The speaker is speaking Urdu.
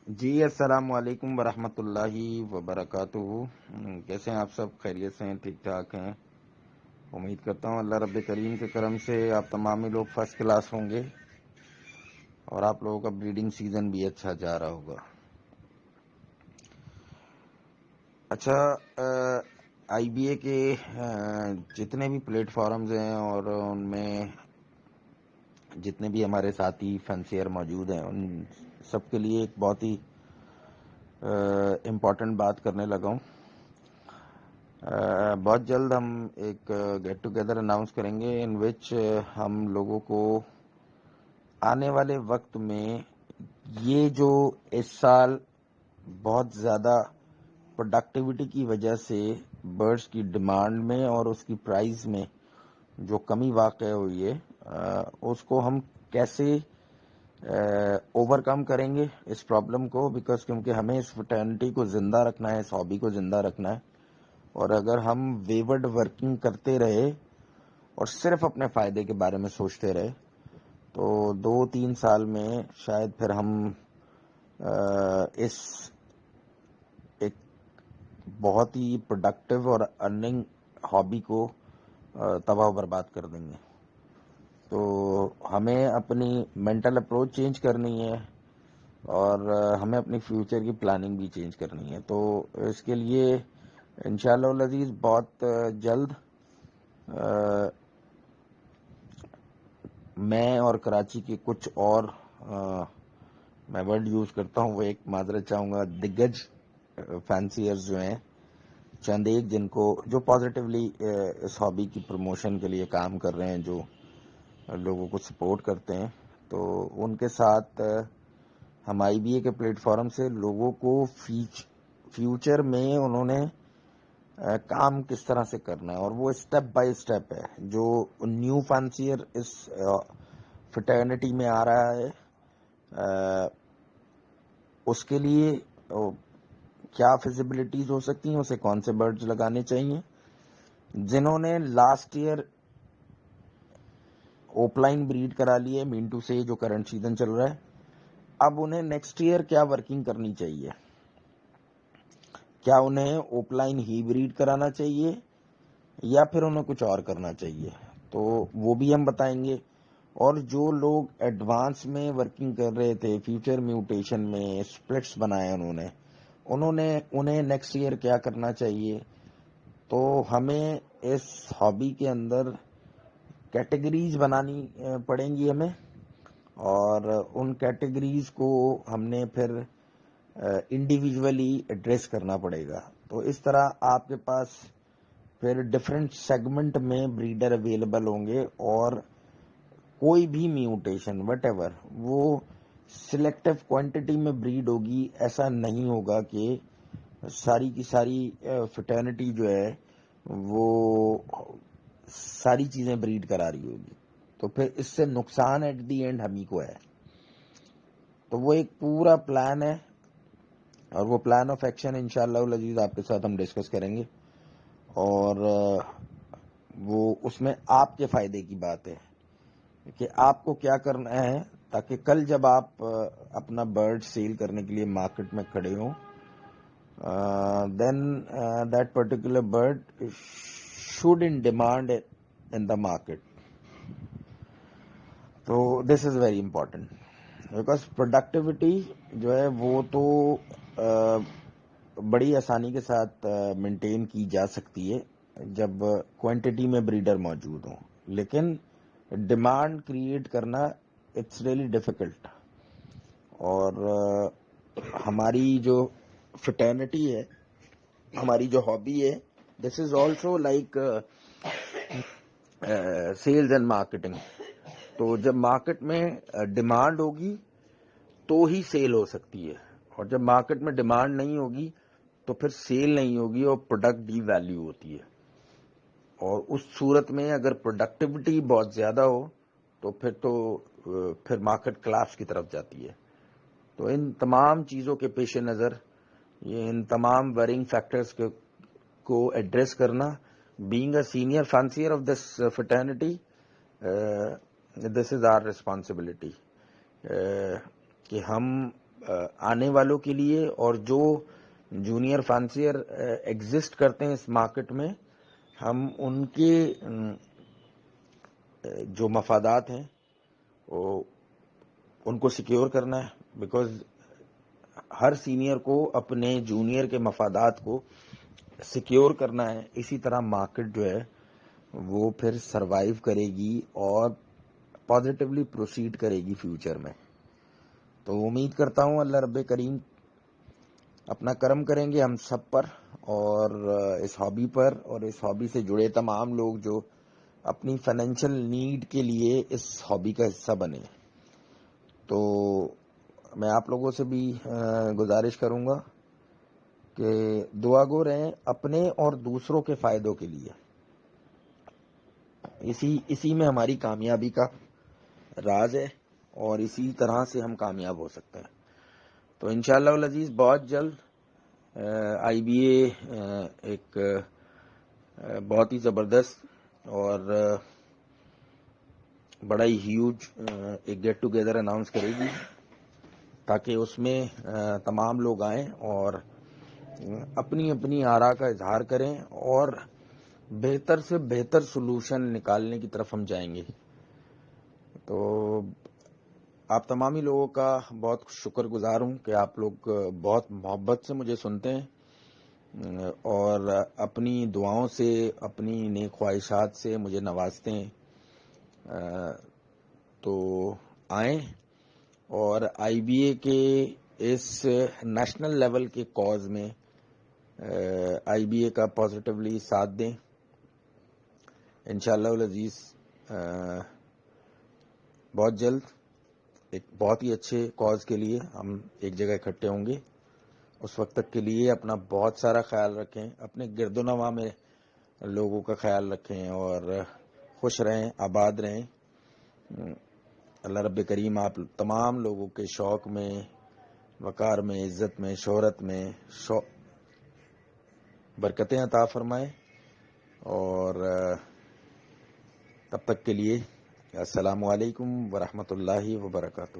جی السلام علیکم ورحمۃ اللہ وبرکاتہ۔ کیسے ہیں آپ سب؟ خیریت سے ہیں؟ ٹھیک ٹھاک ہیں؟ امید کرتا ہوں اللہ رب کریم کے کرم سے آپ تمام ہی لوگ فرسٹ کلاس ہوں گے اور آپ لوگوں کا بریڈنگ سیزن بھی اچھا جا رہا ہوگا۔ اچھا، آئی بی اے کے جتنے بھی پلیٹ فارمز ہیں اور ان میں جتنے بھی ہمارے ساتھی فینسیئر موجود ہیں، ان سب کے لیے ایک بہت ہی امپورٹنٹ بات کرنے لگا ہوں۔ بہت جلد ہم ایک گیٹ ٹوگیدر اناؤنس کریں گے ان وچ ہم لوگوں کو آنے والے وقت میں یہ جو اس سال بہت زیادہ پروڈکٹیوٹی کی وجہ سے برڈس کی ڈیمانڈ میں اور اس کی پرائز میں جو کمی واقع ہوئی ہے، اس کو ہم کیسے اوور کم کریں گے اس پرابلم کو، بیکاز کیونکہ ہمیں اس فٹرنٹی کو زندہ رکھنا ہے، اس ہابی کو زندہ رکھنا ہے۔ اور اگر ہم ویورڈ ورکنگ کرتے رہے اور صرف اپنے فائدے کے بارے میں سوچتے رہے تو 2-3 سال میں شاید پھر ہم اس ایک بہت ہی پروڈکٹیو اور ارننگ ہابی کو تباہ و برباد کر دیں گے۔ تو ہمیں اپنی مینٹل اپروچ چینج کرنی ہے اور ہمیں اپنی فیوچر کی پلاننگ بھی چینج کرنی ہے۔ تو اس کے لیے انشاءاللہ العزیز بہت جلد میں اور کراچی کے کچھ اور میں ورڈ یوز کرتا ہوں، وہ ایک معذرت چاہوں گا، دگج فینسیئرز جو ہیں چند ایک، جن کو جو پازیٹیولی اس ہابی کی پروموشن کے لیے کام کر رہے ہیں، جو لوگوں کو سپورٹ کرتے ہیں، تو ان کے ساتھ ہم آئی بی اے کے پلیٹ فارم سے لوگوں کو فیوچر میں انہوں نے کام کس طرح سے کرنا ہے، اور وہ اسٹیپ بائی اسٹیپ ہے۔ جو نیو فینسیئر اس فٹرنیٹی میں آ رہا ہے، اس کے لیے کیا فیزیبلٹیز ہو سکتی ہیں، اسے کون سے برڈز لگانے چاہیے۔ جنہوں نے لاسٹ ایئر اوپ لائن بریڈ کرا لی ہے مینٹو سے، جو کرنٹ سیزن چل رہا ہے، اب انہیں نیکسٹ ایئر کیا ورکنگ کرنی چاہیے۔ کیا انہیں اوپ لائن ہی بریڈ کرانا چاہیے یا پھر انہیں کچھ اور کرنا چاہیے، تو وہ بھی ہم بتائیں گے۔ اور جو لوگ ایڈوانس میں ورکنگ کر رہے تھے، فیوچر میوٹیشن میں اسپلٹس بنائے انہیں نیکسٹ ایئر کیا کرنا چاہیے۔ تو ہمیں اس ہابی کے اندر کیٹیگریز بنانی پڑیں گی ہمیں، اور ان کیٹیگریز کو ہم نے پھر انڈیویجولی ایڈریس کرنا پڑے گا۔ تو اس طرح آپ کے پاس پھر ڈفرینٹ سیگمنٹ میں بریڈر اویلیبل ہوں گے، اور کوئی بھی میوٹیشن وٹ ایور وہ سلیکٹیو کوانٹٹی میں بریڈ ہوگی۔ ایسا نہیں ہوگا کہ ساری کی ساری فٹرنیٹی جو ہے وہ ساری چیزیں بریڈ کرا رہی ہوگی، تو پھر اس سے نقصان ایٹ دی اینڈ ہم ہی کو ہے۔ تو وہ ایک پورا پلان ہے، اور وہ پلان آف ایکشن انشاءاللہ العزیز آپ کے ساتھ ہم ڈسکس کریں گے، اور وہ اس میں آپ کے فائدے کی بات ہے کہ آپ کو کیا کرنا ہے، تاکہ کل جب آپ اپنا برڈ سیل کرنے کے لیے مارکیٹ میں کھڑے ہوں، then that particular bird should in demand in the market. تو this is very important, because productivity جو ہے وہ تو بڑی آسانی کے ساتھ مینٹین کی جا سکتی ہے جب کوانٹٹی میں بریڈر موجود ہوں، لیکن ڈیمانڈ کریٹ کرنا اٹس ریئلی ڈیفیکلٹ۔ اور ہماری جو فٹرنیٹی ہے، ہماری جو ہابی ہے، this is also like sales and marketing. تو جب مارکیٹ میں ڈیمانڈ ہوگی تو ہی سیل ہو سکتی ہے، اور جب مارکیٹ میں ڈیمانڈ نہیں ہوگی تو پھر سیل نہیں ہوگی اور پروڈکٹ ڈی ویلیو ہوتی ہے۔ اور اس صورت میں اگر پروڈکٹیوٹی بہت زیادہ ہو تو پھر مارکیٹ کلاس کی طرف جاتی ہے۔ تو ان تمام چیزوں کے پیش نظر، ان تمام ویرنگ فیکٹرز کو ایڈریس کرنا، being a senior fancier of this fraternity, this is our responsibility, کہ ہم آنے والوں کے لیے اور جو جونیئر فائنانسر ایگزسٹ کرتے ہیں اس مارکیٹ میں، ہم ان کے جو مفادات ہیں ان کو سیکیور کرنا ہے، بیکاز ہر سینئر کو اپنے جونیئر کے مفادات کو سیکیور کرنا ہے. اسی طرح مارکیٹ جو ہے وہ پھر سروائیو کرے گی اور پازیٹیولی پروسیڈ کرے گی فیوچر میں. تو امید کرتا ہوں اللہ رب کریم اپنا کرم کریں گے ہم سب پر اور اس ہابی پر، اور اس ہابی سے جڑے تمام لوگ جو اپنی فائنینشیل نیڈ کے لیے اس ہابی کا حصہ بنے. تو میں آپ لوگوں سے بھی گزارش کروں گا کہ دعا گو رہیں اپنے اور دوسروں کے فائدوں کے لیے. اسی میں ہماری کامیابی کا راز ہے اور اسی طرح سے ہم کامیاب ہو سکتے ہیں. تو انشاءاللہ العزیز بہت جلد آئی بی اے ایک بہت ہی زبردست اور بڑا ہی ہیوج ایک گیٹ ٹوگیدر اناؤنس کرے گی، تاکہ اس میں تمام لوگ آئیں اور اپنی اپنی آراء کا اظہار کریں اور بہتر سے بہتر سلوشن نکالنے کی طرف ہم جائیں گے. تو آپ تمامی لوگوں کا بہت شکر گزار ہوں کہ آپ لوگ بہت محبت سے مجھے سنتے ہیں اور اپنی دعاؤں سے، اپنی نیک خواہشات سے مجھے نوازتے ہیں. تو آئیں اور آئی بی اے کے اس نیشنل لیول کے کاز میں آئی بی اے کا پازیٹیولی ساتھ دیں. انشاءاللہ العزیز بہت جلد ایک بہت ہی اچھے کاز کے لیے ہم ایک جگہ اکٹھے ہوں گے. اس وقت تک کے لیے اپنا بہت سارا خیال رکھیں، اپنے گرد و نواح میں لوگوں کا خیال رکھیں اور خوش رہیں، آباد رہیں. اللہ رب کریم آپ تمام لوگوں کے شوق میں، وقار میں، عزت میں، شہرت میں برکتیں عطا فرمائے. اور تب تک کے لیے السلام علیکم ورحمۃ اللہ وبرکاتہ.